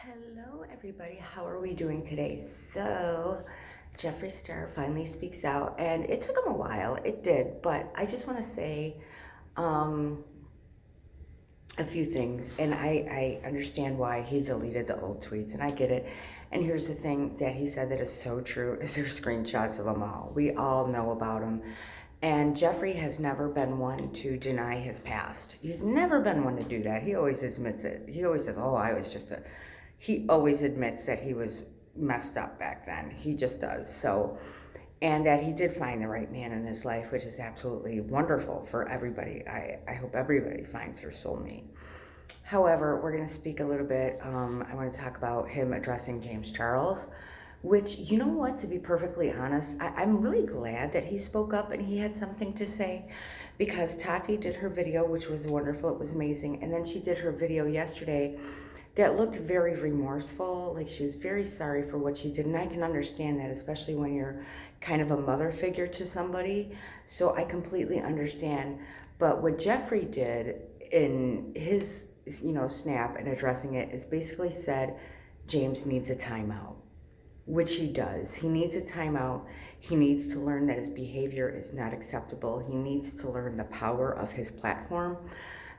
Hello, everybody. How are we doing today? So, Jeffree Star finally speaks out, and it took him a while. It did, but I just want to say um, a few things, and I understand why he's deleted the old tweets, and I get it. And here's the thing that he said that is so true: is there screenshots of them all? We all know about them. And Jeffree has never been one to deny his past. He's never been one to do that. He always admits it. He always says, "Oh, I was just a." He always admits that he was messed up back then. He just does. So, and that he did find the right man in his life, which is absolutely wonderful for everybody. I hope everybody finds their soulmate. However, we're going to speak a little bit. I want to talk about him addressing James Charles, which, you know what, to be perfectly honest, I'm really glad that he spoke up and he had something to say, because Tati did her video, which was wonderful. It was amazing. And then she did her video yesterday that looked very remorseful, like she was very sorry for what she did. And I can understand that, especially when you're kind of a mother figure to somebody. So I completely understand. But what Jeffree did in his, snap and addressing it is basically said, James needs a timeout, which he does. He needs a timeout. He needs to learn that his behavior is not acceptable. He needs to learn the power of his platform.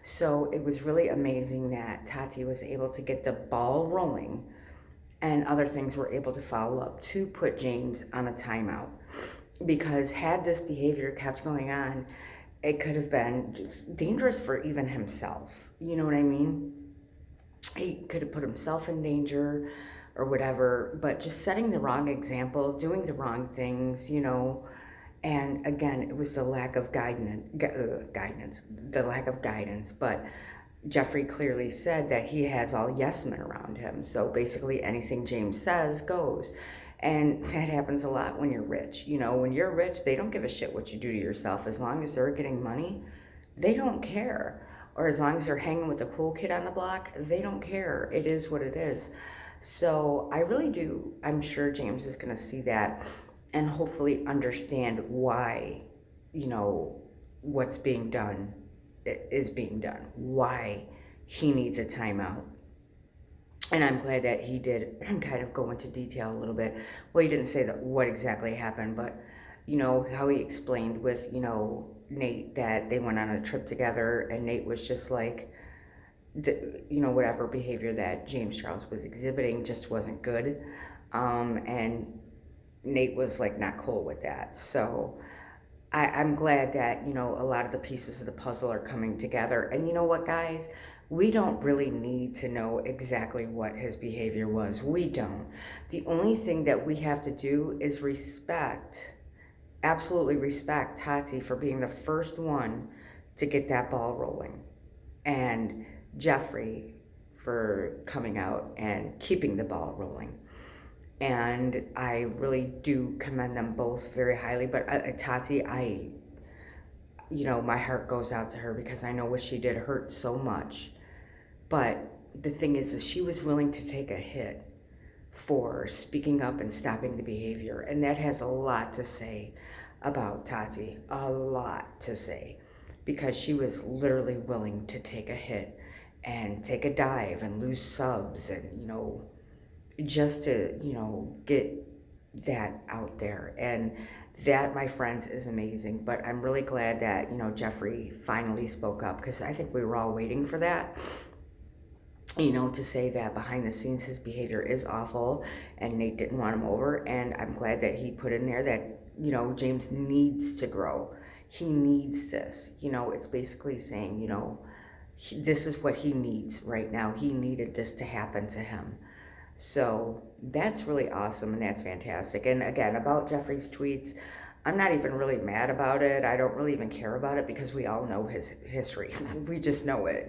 So it was really amazing that Tati was able to get the ball rolling, and other things were able to follow up to put James on a timeout. Because had this behavior kept going on, it could have been just dangerous for even himself. You know what I mean? He could have put himself in danger or whatever, but just setting the wrong example, doing the wrong things, and again, it was the lack of guidance, the lack of guidance. But Jeffree clearly said that he has all yes men around him. So basically anything James says goes. And that happens a lot when you're rich. When you're rich, they don't give a shit what you do to yourself. As long as they're getting money, they don't care. Or as long as they're hanging with the cool kid on the block, they don't care. It is what it is. So I really do. I'm sure James is going to see that and hopefully understand why, what's being done is being done, why he needs a timeout. And I'm glad that he did kind of go into detail a little bit. Well, he didn't say that what exactly happened, but how he explained with, Nate, that they went on a trip together and Nate was just like, whatever behavior that James Charles was exhibiting just wasn't good. And Nate was like not cool with that. So I'm glad that, a lot of the pieces of the puzzle are coming together. And you know what, guys? We don't really need to know exactly what his behavior was. We don't. The only thing that we have to do is absolutely respect Tati for being the first one to get that ball rolling. And Jeffree for coming out and keeping the ball rolling. And I really do commend them both very highly. But Tati, my heart goes out to her because I know what she did hurt so much. But the thing is she was willing to take a hit for speaking up and stopping the behavior. And that has a lot to say about Tati, a lot to say, because she was literally willing to take a hit and take a dive and lose subs and, just to, get that out there. And that, my friends, is amazing. But I'm really glad that, Jeffree finally spoke up, because I think we were all waiting for that. To say that behind the scenes his behavior is awful and Nate didn't want him over. And I'm glad that he put in there that, James needs to grow. He needs this. It's basically saying, this is what he needs right now. He needed this to happen to him. So that's really awesome and that's fantastic. And again, about Jeffree's tweets, I'm not even really mad about it. I don't really even care about it because we all know his history. We just know it.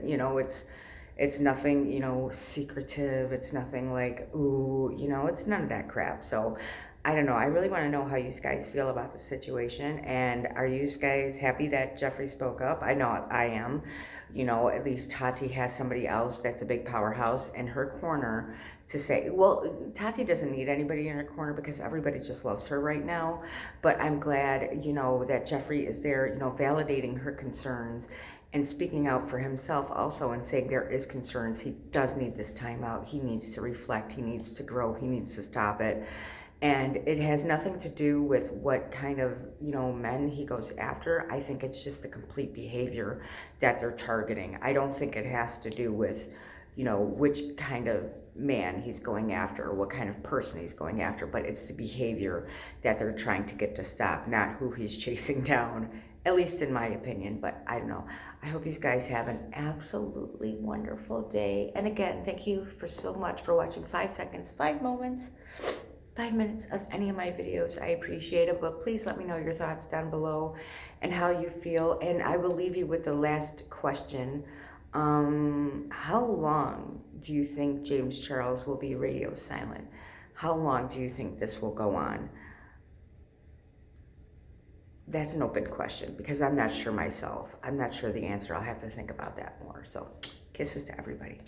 It's nothing, secretive. It's nothing like, ooh, it's none of that crap. So I don't know. I really want to know how you guys feel about the situation. And are you guys happy that Jeffree spoke up? I know I am. At least Tati has somebody else that's a big powerhouse in her corner to say, well, Tati doesn't need anybody in her corner because everybody just loves her right now. But I'm glad, that Jeffree is there, validating her concerns and speaking out for himself also and saying there is concerns. He does need this time out. He needs to reflect. He needs to grow. He needs to stop it. And it has nothing to do with what kind of, men he goes after. I think it's just the complete behavior that they're targeting. I don't think it has to do with, which kind of man he's going after or what kind of person he's going after, but it's the behavior that they're trying to get to stop, not who he's chasing down, at least in my opinion. But I don't know. I hope you guys have an absolutely wonderful day. And again, thank you so much for watching 5 seconds, 5 moments, 5 minutes of any of my videos. I appreciate it, but please let me know your thoughts down below and how you feel. And I will leave you with the last question. How long do you think James Charles will be radio silent? How long do you think this will go on? That's an open question because I'm not sure myself. I'm not sure the answer. I'll have to think about that more. So kisses to everybody.